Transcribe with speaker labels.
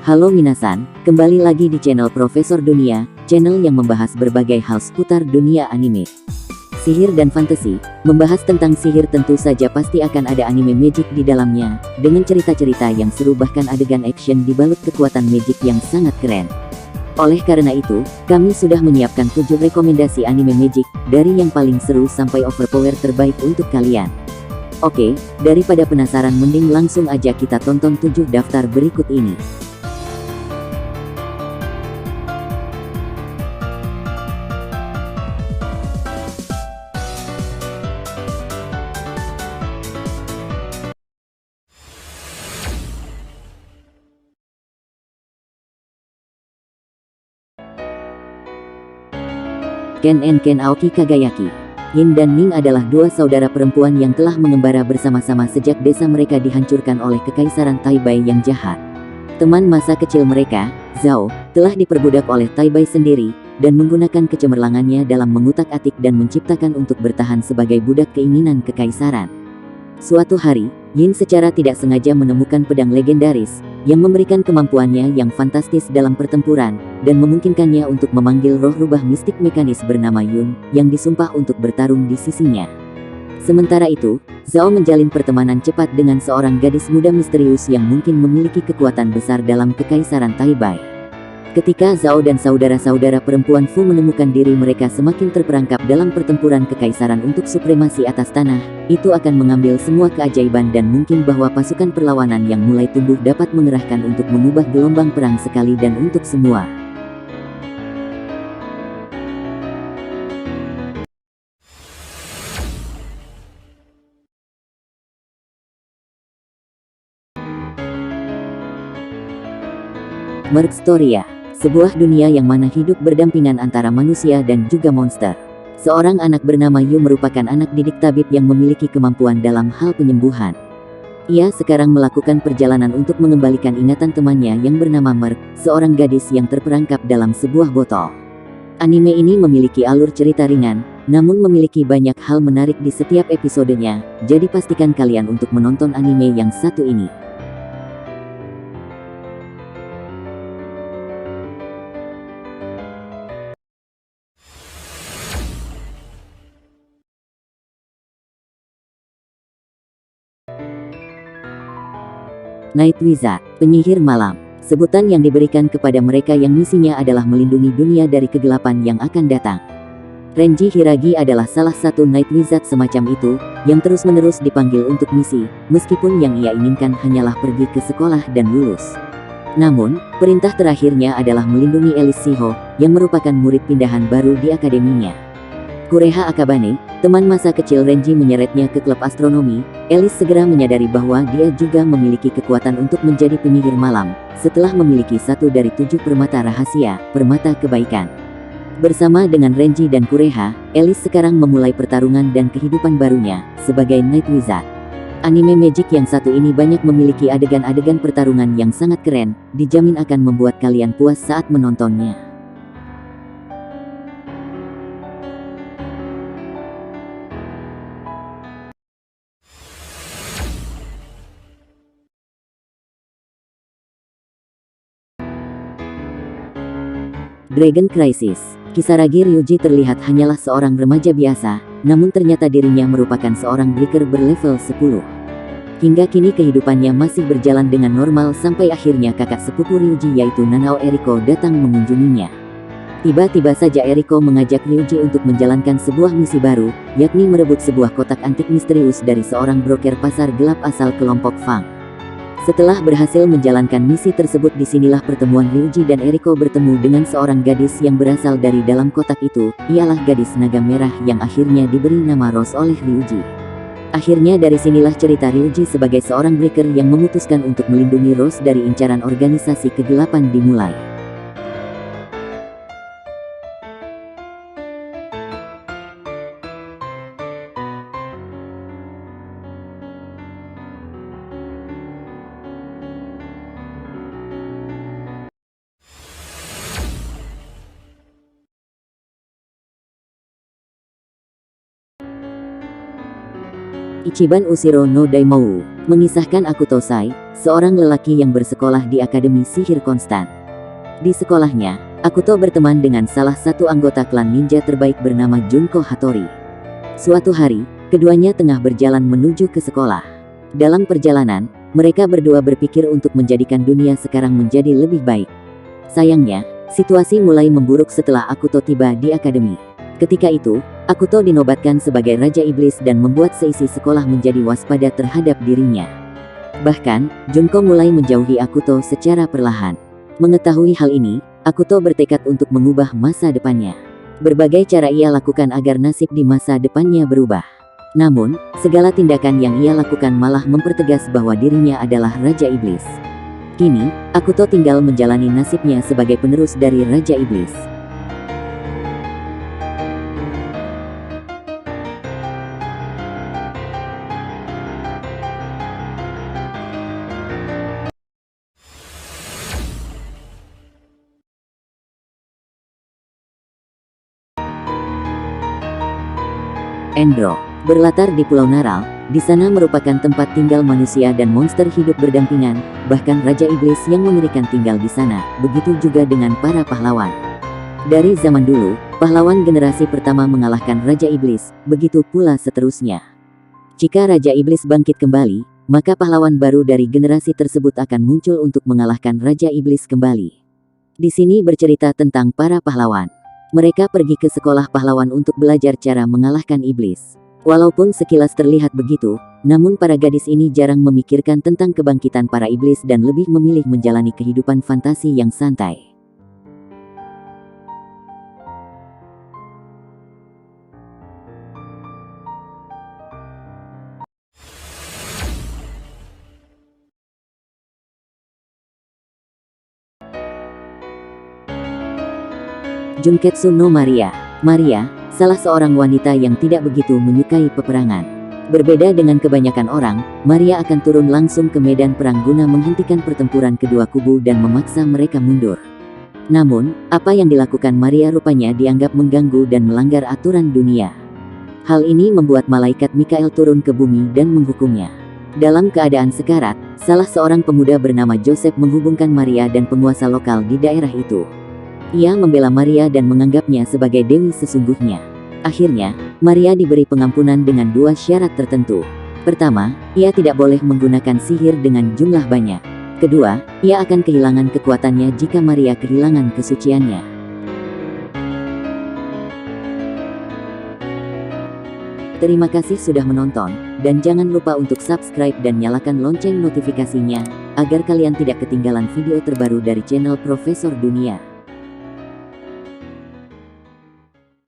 Speaker 1: Halo minasan, kembali lagi di channel Profesor Dunia, channel yang membahas berbagai hal seputar dunia anime, sihir dan fantasi. Membahas tentang sihir tentu saja pasti akan ada anime magic di dalamnya, dengan cerita-cerita yang seru bahkan adegan action dibalut kekuatan magic yang sangat keren. Oleh karena itu, kami sudah menyiapkan 7 rekomendasi anime magic, dari yang paling seru sampai overpower terbaik untuk kalian. Oke, daripada penasaran mending langsung aja kita tonton 7 daftar berikut ini. Ken and Ken Aoki Kagayaki. Yin dan Ning adalah dua saudara perempuan yang telah mengembara bersama-sama sejak desa mereka dihancurkan oleh Kekaisaran Taibai yang jahat. Teman masa kecil mereka, Zhao, telah diperbudak oleh Taibai sendiri, dan menggunakan kecemerlangannya dalam mengutak-atik dan menciptakan untuk bertahan sebagai budak keinginan Kekaisaran. Suatu hari, Yin secara tidak sengaja menemukan pedang legendaris, yang memberikan kemampuannya yang fantastis dalam pertempuran, dan memungkinkannya untuk memanggil roh rubah mistik mekanis bernama Yun, yang disumpah untuk bertarung di sisinya. Sementara itu, Zhao menjalin pertemanan cepat dengan seorang gadis muda misterius yang mungkin memiliki kekuatan besar dalam Kekaisaran Taibai. Ketika Zhao dan saudara-saudara perempuan Fu menemukan diri mereka semakin terperangkap dalam pertempuran kekaisaran untuk supremasi atas tanah, itu akan mengambil semua keajaiban dan mungkin bahwa pasukan perlawanan yang mulai tumbuh dapat mengerahkan untuk mengubah gelombang perang sekali dan untuk semua. Merc Storia, sebuah dunia yang mana hidup berdampingan antara manusia dan juga monster. Seorang anak bernama Yu merupakan anak didik tabib yang memiliki kemampuan dalam hal penyembuhan. Ia sekarang melakukan perjalanan untuk mengembalikan ingatan temannya yang bernama Merc, seorang gadis yang terperangkap dalam sebuah botol. Anime ini memiliki alur cerita ringan, namun memiliki banyak hal menarik di setiap episodenya, jadi pastikan kalian untuk menonton anime yang satu ini. Night Wizard, penyihir malam, sebutan yang diberikan kepada mereka yang misinya adalah melindungi dunia dari kegelapan yang akan datang. Renji Hiragi adalah salah satu Night Wizard semacam itu, yang terus-menerus dipanggil untuk misi, meskipun yang ia inginkan hanyalah pergi ke sekolah dan lulus. Namun, perintah terakhirnya adalah melindungi Elise Shiho, yang merupakan murid pindahan baru di akademinya. Kureha Akabane, teman masa kecil Renji menyeretnya ke klub astronomi. Elise segera menyadari bahwa dia juga memiliki kekuatan untuk menjadi penyihir malam, setelah memiliki satu dari 7 permata rahasia, permata kebaikan. Bersama dengan Renji dan Kureha, Elise sekarang memulai pertarungan dan kehidupan barunya, sebagai Night Wizard. Anime magic yang satu ini banyak memiliki adegan-adegan pertarungan yang sangat keren, dijamin akan membuat kalian puas saat menontonnya. Dragon Crisis. Kisaragi Ryuji terlihat hanyalah seorang remaja biasa, namun ternyata dirinya merupakan seorang breaker berlevel 10. Hingga kini kehidupannya masih berjalan dengan normal sampai akhirnya kakak sepupu Ryuji yaitu Nanao Eriko datang mengunjunginya. Tiba-tiba saja Eriko mengajak Ryuji untuk menjalankan sebuah misi baru, yakni merebut sebuah kotak antik misterius dari seorang broker pasar gelap asal kelompok Fang. Setelah berhasil menjalankan misi tersebut, disinilah pertemuan Ryuji dan Eriko bertemu dengan seorang gadis yang berasal dari dalam kotak itu, ialah gadis naga merah yang akhirnya diberi nama Rose oleh Ryuji. Akhirnya dari sinilah cerita Ryuji sebagai seorang breaker yang memutuskan untuk melindungi Rose dari incaran organisasi kegelapan dimulai. Ichiban Ushiro no Daimou mengisahkan Akuto Sai, seorang lelaki yang bersekolah di Akademi Sihir Konstan. Di sekolahnya, Akuto berteman dengan salah satu anggota klan ninja terbaik bernama Junko Hattori. Suatu hari, keduanya tengah berjalan menuju ke sekolah. Dalam perjalanan, mereka berdua berpikir untuk menjadikan dunia sekarang menjadi lebih baik. Sayangnya, situasi mulai memburuk setelah Akuto tiba di akademi. Ketika itu, Akuto dinobatkan sebagai Raja Iblis dan membuat seisi sekolah menjadi waspada terhadap dirinya. Bahkan, Junko mulai menjauhi Akuto secara perlahan. Mengetahui hal ini, Akuto bertekad untuk mengubah masa depannya. Berbagai cara ia lakukan agar nasib di masa depannya berubah. Namun, segala tindakan yang ia lakukan malah mempertegas bahwa dirinya adalah Raja Iblis. Kini, Akuto tinggal menjalani nasibnya sebagai penerus dari Raja Iblis. Endro berlatar di Pulau Naral. Di sana merupakan tempat tinggal manusia dan monster hidup berdampingan. Bahkan Raja Iblis yang mengerikan tinggal di sana. Begitu juga dengan para pahlawan. Dari zaman dulu, pahlawan generasi pertama mengalahkan Raja Iblis. Begitu pula seterusnya. Jika Raja Iblis bangkit kembali, maka pahlawan baru dari generasi tersebut akan muncul untuk mengalahkan Raja Iblis kembali. Di sini bercerita tentang para pahlawan. Mereka pergi ke sekolah pahlawan untuk belajar cara mengalahkan iblis. Walaupun sekilas terlihat begitu, namun para gadis ini jarang memikirkan tentang kebangkitan para iblis dan lebih memilih menjalani kehidupan fantasi yang santai. Junketsu no Maria. Maria, salah seorang wanita yang tidak begitu menyukai peperangan. Berbeda dengan kebanyakan orang, Maria akan turun langsung ke medan perang guna menghentikan pertempuran kedua kubu dan memaksa mereka mundur. Namun, apa yang dilakukan Maria rupanya dianggap mengganggu dan melanggar aturan dunia. Hal ini membuat malaikat Mikael turun ke bumi dan menghukumnya. Dalam keadaan sekarat, salah seorang pemuda bernama Joseph menghubungkan Maria dan penguasa lokal di daerah itu. Ia membela Maria dan menganggapnya sebagai dewi sesungguhnya. Akhirnya, Maria diberi pengampunan dengan dua syarat tertentu. Pertama, ia tidak boleh menggunakan sihir dengan jumlah banyak. Kedua, ia akan kehilangan kekuatannya jika Maria kehilangan kesuciannya. Terima kasih sudah menonton, dan jangan lupa untuk subscribe dan nyalakan lonceng notifikasinya, agar kalian tidak ketinggalan video terbaru dari channel Profesor Dunia.